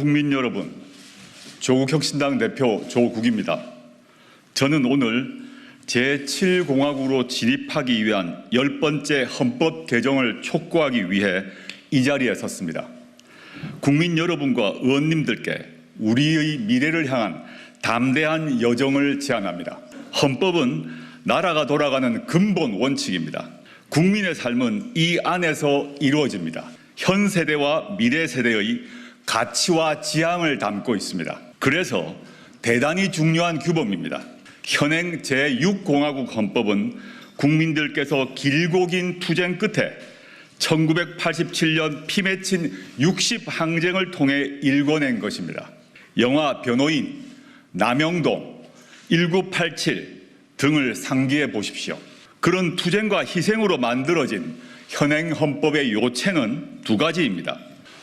국민 여러분, 조국혁신당 대표 조국입니다. 저는 오늘 제7공화국으로 진입하기 위한 10번째 헌법 개정을 촉구하기 위해 이 자리에 섰습니다. 국민 여러분과 의원님들께 우리의 미래를 향한 담대한 여정을 제안합니다. 헌법은 나라가 돌아가는 근본 원칙입니다. 국민의 삶은 이 안에서 이루어집니다. 현 세대와 미래 세대의 가치와 지향을 담고 있습니다. 그래서 대단히 중요한 규범입니다. 현행 제6공화국 헌법은 국민들께서 길고 긴 투쟁 끝에 1987년 피 맺힌 60항쟁을 통해 일궈낸 것입니다. 영화 변호인, 남영동, 1987 등을 상기해 보십시오. 그런 투쟁과 희생으로 만들어진 현행 헌법의 요체는 두 가지입니다.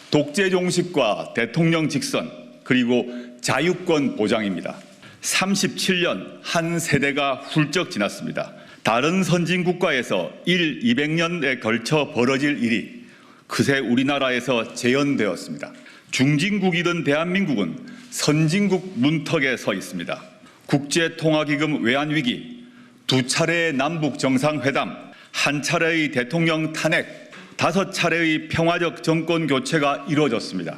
독재 종식과 대통령 직선, 그리고 자유권 보장입니다. 37년 한 세대가 훌쩍 지났습니다. 다른 선진국가에서 200년에 걸쳐 벌어질 일이 그새 우리나라에서 재현되었습니다. 중진국이던 대한민국은 선진국 문턱에 서 있습니다. 국제통화기금 외환위기, 2차례의 남북 정상회담, 1차례의 대통령 탄핵, 5차례의 평화적 정권 교체가 이루어졌습니다.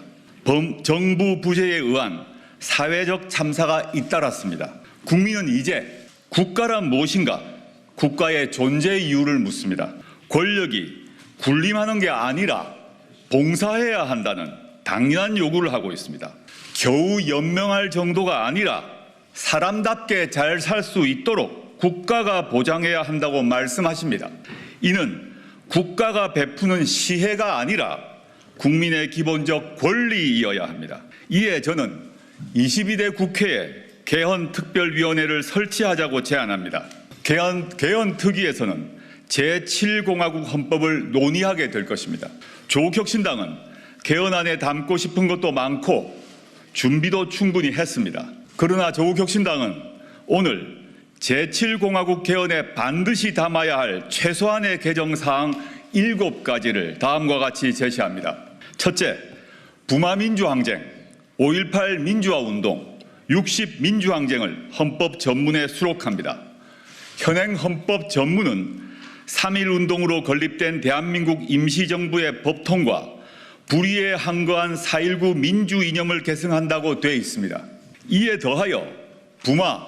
정부 부재에 의한 사회적 참사가 잇따랐습니다. 국민은 이제 국가란 무엇인가? 국가의 존재 이유를 묻습니다. 권력이 군림하는 게 아니라 봉사해야 한다는 당연한 요구를 하고 있습니다. 겨우 연명할 정도가 아니라 사람답게 잘 살 수 있도록 국가가 보장해야 한다고 말씀하십니다. 이는 국가가 베푸는 시혜가 아니라 국민의 기본적 권리이어야 합니다. 이에 저는 22대 국회에 개헌특별위원회를 설치하자고 제안합니다. 개헌특위에서는 제7공화국 헌법을 논의하게 될 것입니다. 조국혁신당은 개헌안에 담고 싶은 것도 많고 준비도 충분히 했습니다. 그러나 조국혁신당은 오늘 제7공화국 개헌에 반드시 담아야 할 최소한의 개정사항 7가지를 다음과 같이 제시합니다. 첫째, 부마민주항쟁, 5.18 민주화운동, 60 민주항쟁을 헌법 전문에 수록합니다. 현행 헌법 전문은 3.1운동으로 건립된 대한민국 임시정부의 법통과 불의에 항거한 4.19 민주이념을 계승한다고 되어 있습니다. 이에 더하여 부마,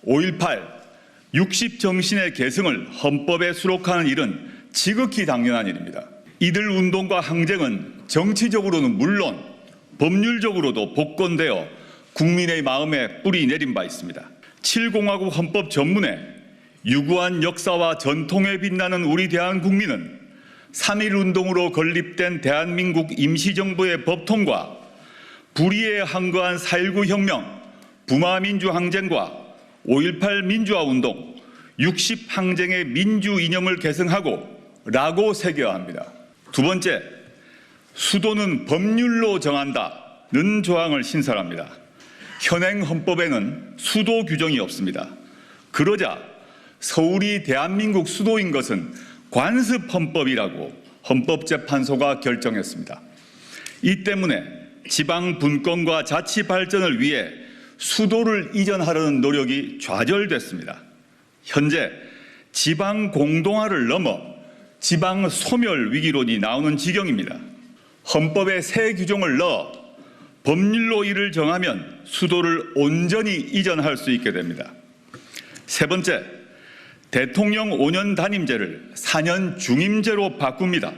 5.18, 60 정신의 계승을 헌법에 수록하는 일은 지극히 당연한 일입니다. 이들 운동과 항쟁은 정치적으로는 물론 법률적으로도 복권되어 국민의 마음에 뿌리 내린 바 있습니다. 7공화국 헌법 전문에 유구한 역사와 전통에 빛나는 우리 대한국민은 3.1운동으로 건립된 대한민국 임시정부의 법통과 불의에 항거한 4.19 혁명, 부마민주항쟁과 5.18 민주화운동, 60 항쟁의 민주 이념을 계승하고 라고 새겨야 합니다. 두 번째, 수도는 법률로 정한다는 조항을 신설합니다. 현행 헌법에는 수도 규정이 없습니다. 그러자 서울이 대한민국 수도인 것은 관습헌법이라고 헌법재판소가 결정했습니다. 이 때문에 지방 분권과 자치 발전을 위해 수도를 이전하려는 노력이 좌절됐습니다. 현재 지방 공동화를 넘어 지방 소멸 위기론이 나오는 지경입니다. 헌법에 새 규정을 넣어 법률로 이를 정하면 수도를 온전히 이전할 수 있게 됩니다. 세 번째, 대통령 5년 단임제를 4년 중임제로 바꿉니다.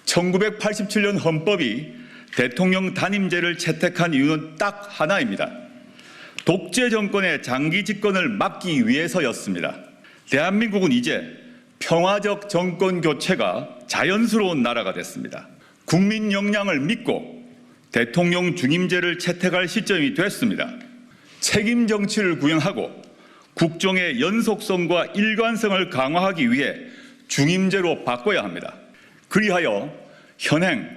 1987년 헌법이 대통령 단임제를 채택한 이유는 딱 하나입니다. 독재 정권의 장기 집권을 막기 위해서였습니다. 대한민국은 이제 평화적 정권 교체가 자연스러운 나라가 됐습니다. 국민 역량을 믿고 대통령 중임제를 채택할 시점이 됐습니다. 책임 정치를 구현하고 국정의 연속성과 일관성을 강화하기 위해 중임제로 바꿔야 합니다. 그리하여 현행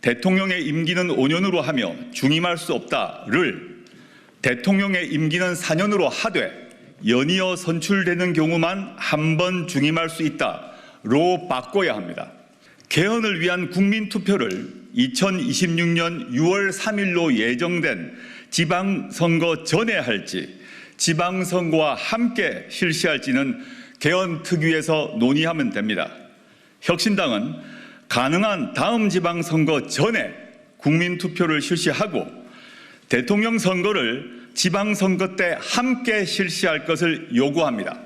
대통령의 임기는 5년으로 하며 중임할 수 없다를 대통령의 임기는 4년으로 하되 연이어 선출되는 경우만 한 번 중임할 수 있다로 바꿔야 합니다. 개헌을 위한 국민투표를 2026년 6월 3일로 예정된 지방선거 전에 할지 지방선거와 함께 실시할지는 개헌특위에서 논의하면 됩니다. 혁신당은 가능한 다음 지방선거 전에 국민투표를 실시하고 대통령 선거를 지방선거 때 함께 실시할 것을 요구합니다.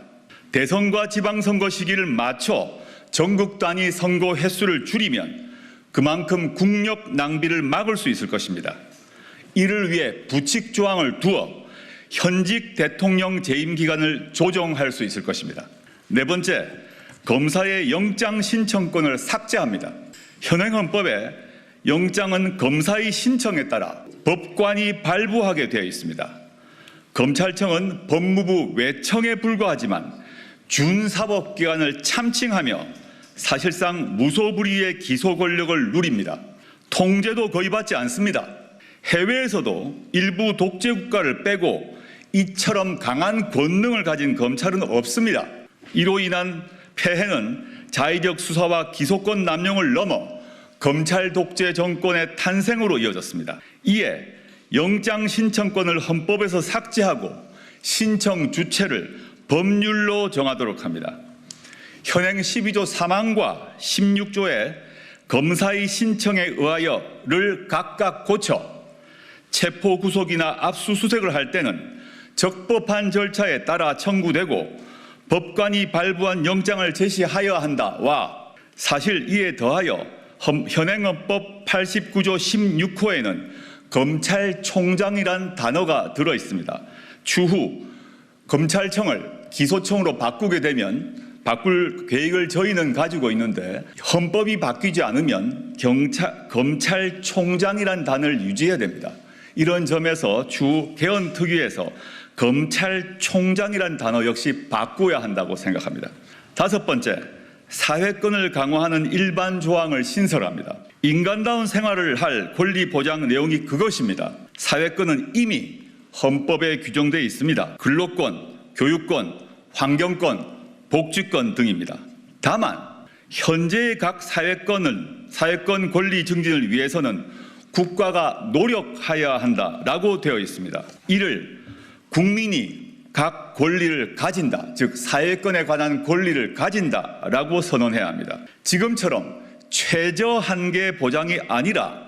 대선과 지방선거 시기를 맞춰 전국 단위 선거 횟수를 줄이면 그만큼 국력 낭비를 막을 수 있을 것입니다. 이를 위해 부칙 조항을 두어 현직 대통령 재임 기간을 조정할 수 있을 것입니다. 네 번째, 검사의 영장 신청권을 삭제합니다. 현행 헌법에 영장은 검사의 신청에 따라 법관이 발부하게 되어 있습니다. 검찰청은 법무부 외청에 불과하지만 준사법기관을 참칭하며 사실상 무소불위의 기소 권력을 누립니다. 통제도 거의 받지 않습니다. 해외에서도 일부 독재국가를 빼고 이처럼 강한 권능을 가진 검찰은 없습니다. 이로 인한 폐해는 자의적 수사와 기소권 남용을 넘어 검찰 독재 정권의 탄생으로 이어졌습니다. 이에 영장 신청권을 헌법에서 삭제하고 신청 주체를 법률로 정하도록 합니다. 현행 12조 3항과 16조의 검사의 신청에 의하여를 각각 고쳐 체포 구속이나 압수수색을 할 때는 적법한 절차에 따라 청구되고 법관이 발부한 영장을 제시하여야 한다와 사실 이에 더하여 현행 헌법 89조 16호에는 검찰총장이란 단어가 들어 있습니다. 추후 검찰청을 기소청으로 바꾸게 되면 바꿀 계획을 저희는 가지고 있는데 헌법이 바뀌지 않으면 검찰총장이란 단어를 유지해야 됩니다. 이런 점에서 추후 개헌특위에서 검찰총장이란 단어 역시 바꿔야 한다고 생각합니다. 다섯 번째, 사회권을 강화하는 일반 조항을 신설합니다. 인간다운 생활을 할 권리 보장 내용이 그것입니다. 사회권은 이미 헌법에 규정되어 있습니다. 근로권, 교육권, 환경권, 복지권 등입니다. 다만 현재의 각 사회권 권리 증진을 위해서는 국가가 노력하여야 한다라고 되어 있습니다. 이를 국민이 각 권리를 가진다, 즉 사회권에 관한 권리를 가진다라고 선언해야 합니다. 지금처럼 최저 한계 보장이 아니라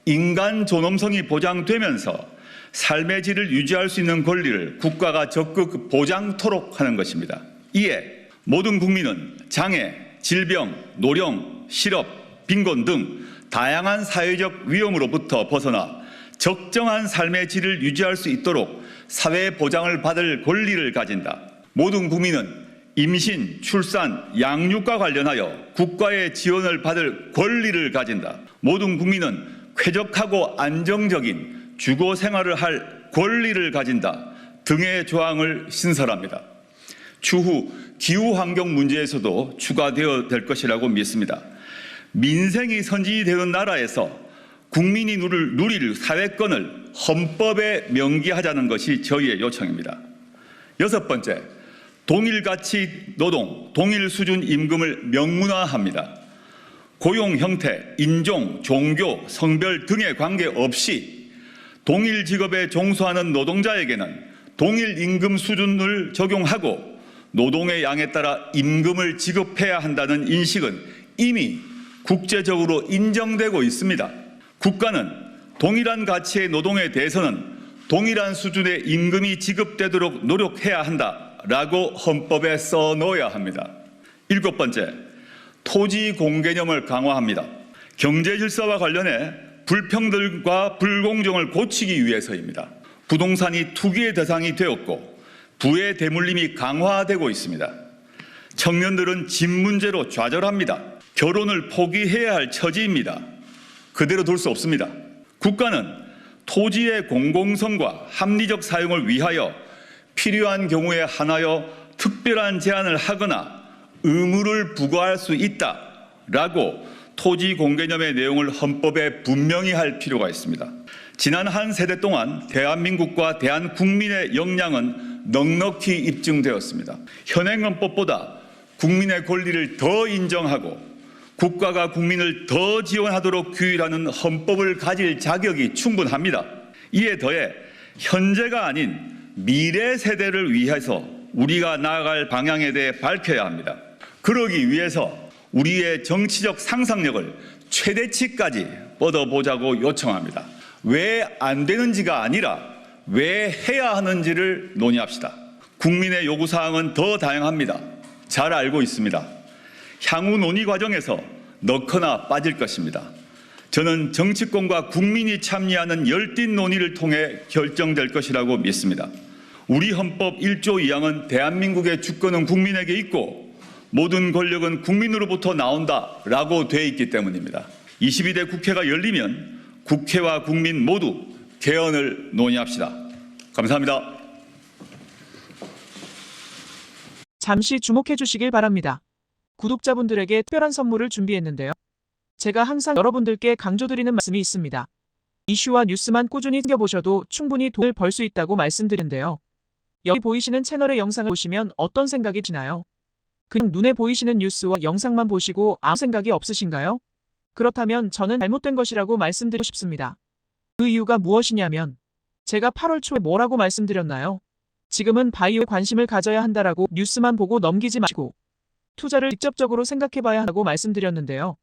인간 존엄성이 보장되면서 삶의 질을 유지할 수 있는 권리를 국가가 적극 보장토록 하는 것입니다. 이에 모든 국민은 장애, 질병, 노령, 실업, 빈곤 등 다양한 사회적 위험으로부터 벗어나 적정한 삶의 질을 유지할 수 있도록 사회 보장을 받을 권리를 가진다. 모든 국민은 임신, 출산, 양육과 관련하여 국가의 지원을 받을 권리를 가진다. 모든 국민은 쾌적하고 안정적인 주거 생활을 할 권리를 가진다 등의 조항을 신설합니다. 추후 기후환경 문제에서도 추가되어야 될 것이라고 믿습니다. 민생이 선진이 되는 나라에서 국민이 누릴 사회권을 헌법에 명기하자는 것이 저희의 요청입니다. 여섯 번째, 동일가치 노동, 동일 수준 임금을 명문화합니다. 고용 형태, 인종, 종교, 성별 등에 관계없이 동일 직업에 종사하는 노동자에게는 동일 임금 수준을 적용하고 노동의 양에 따라 임금을 지급해야 한다는 인식은 이미 국제적으로 인정되고 있습니다. 국가는 동일한 가치의 노동에 대해서는 동일한 수준의 임금이 지급되도록 노력해야 한다라고 헌법에 써놓아야 합니다. 일곱 번째, 토지 공개념을 강화합니다. 경제 질서와 관련해 불평등과 불공정을 고치기 위해서입니다. 부동산이 투기의 대상이 되었고 부의 대물림이 강화되고 있습니다. 청년들은 집 문제로 좌절합니다. 결혼을 포기해야 할 처지입니다. 그대로 둘 수 없습니다. 국가는 토지의 공공성과 합리적 사용을 위하여 필요한 경우에 한하여 특별한 제한을 하거나 의무를 부과할 수 있다라고 토지 공개념의 내용을 헌법에 분명히 할 필요가 있습니다. 지난 한 세대 동안 대한민국과 대한국민의 역량은 넉넉히 입증되었습니다. 현행 헌법보다 국민의 권리를 더 인정하고 국가가 국민을 더 지원하도록 규율하는 헌법을 가질 자격이 충분합니다. 이에 더해 현재가 아닌 미래 세대를 위해서 우리가 나아갈 방향에 대해 밝혀야 합니다. 그러기 위해서 우리의 정치적 상상력을 최대치까지 뻗어보자고 요청합니다. 왜 안 되는지가 아니라 왜 해야 하는지를 논의합시다. 국민의 요구사항은 더 다양합니다. 잘 알고 있습니다. 향후 논의 과정에서 넣거나 빠질 것입니다. 저는 정치권과 국민이 참여하는 열띤 논의를 통해 결정될 것이라고 믿습니다. 우리 헌법 1조 2항은 대한민국의 주권은 국민에게 있고 모든 권력은 국민으로부터 나온다라고 돼 있기 때문입니다. 22대 국회가 열리면 국회와 국민 모두 개헌을 논의합시다. 감사합니다. 잠시 주목해 주시길 바랍니다. 구독자분들에게 특별한 선물을 준비했는데요. 제가 항상 여러분들께 강조드리는 말씀이 있습니다. 이슈와 뉴스만 꾸준히 챙겨보셔도 충분히 돈을 벌 수 있다고 말씀드리는데요. 여기 보이시는 채널의 영상을 보시면 어떤 생각이 드나요? 그냥 눈에 보이시는 뉴스와 영상만 보시고 아무 생각이 없으신가요? 그렇다면 저는 잘못된 것이라고 말씀드리고 싶습니다. 그 이유가 무엇이냐면 제가 8월 초에 뭐라고 말씀드렸나요? 지금은 바이오에 관심을 가져야 한다라고 뉴스만 보고 넘기지 마시고 투자를 직접적으로 생각해봐야 한다고 말씀드렸는데요.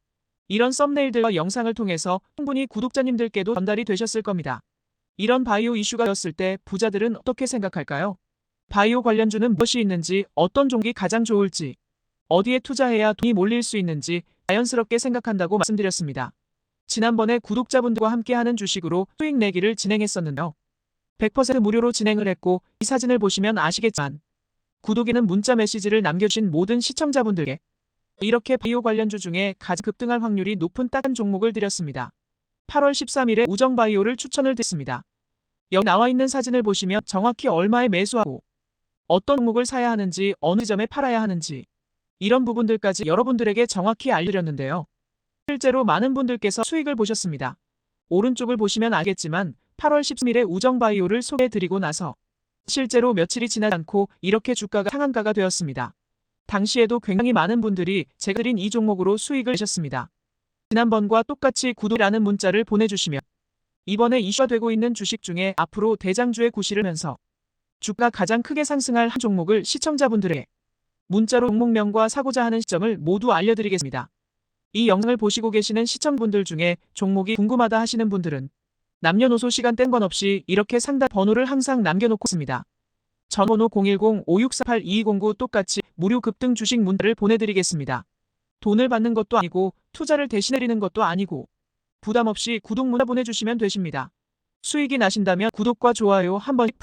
이런 썸네일들과 영상을 통해서 충분히 구독자님들께도 전달이 되셨을 겁니다. 이런 바이오 이슈가 되었을 때 부자들은 어떻게 생각할까요? 바이오 관련주는 무엇이 있는지, 어떤 종목이 가장 좋을지, 어디에 투자해야 돈이 몰릴 수 있는지 자연스럽게 생각한다고 말씀드렸습니다. 지난번에 구독자분들과 함께하는 주식으로 수익 내기를 진행했었는데요. 100% 무료로 진행을 했고 이 사진을 보시면 아시겠지만 구독에는 문자 메시지를 남겨주신 모든 시청자분들께 이렇게 바이오 관련주 중에 가장 급등할 확률이 높은 딱 종목을 드렸습니다. 8월 13일에 우정바이오를 추천을 드렸습니다. 여기 나와 있는 사진을 보시면 정확히 얼마에 매수하고 어떤 종목을 사야 하는지, 어느 지점에 팔아야 하는지 이런 부분들까지 여러분들에게 정확히 알려드렸는데요. 실제로 많은 분들께서 수익을 보셨습니다. 오른쪽을 보시면 알겠지만 8월 13일에 우정바이오를 소개해드리고 나서 실제로 며칠이 지나지 않고 이렇게 주가가 상한가가 되었습니다. 당시에도 굉장히 많은 분들이 제가 드린 이 종목으로 수익을 내셨습니다. 지난번과 똑같이 구독이라는 문자를 보내주시면 이번에 이슈가 되고 있는 주식 중에 앞으로 대장주의 구실을 하면서 주가 가장 크게 상승할 한 종목을 시청자분들에게 문자로 종목명과 사고자 하는 시점을 모두 알려드리겠습니다. 이 영상을 보시고 계시는 시청분들 중에 종목이 궁금하다 하시는 분들은 남녀노소 시간 뗀 건 없이 이렇게 상담 번호를 항상 남겨놓고 있습니다. 전번호 010-5648-2209 똑같이 무료 급등 주식 문자를 보내드리겠습니다. 돈을 받는 것도 아니고 투자를 대신해드리는 것도 아니고 부담 없이 구독 문자 보내주시면 되십니다. 수익이 나신다면 구독과 좋아요 한 번씩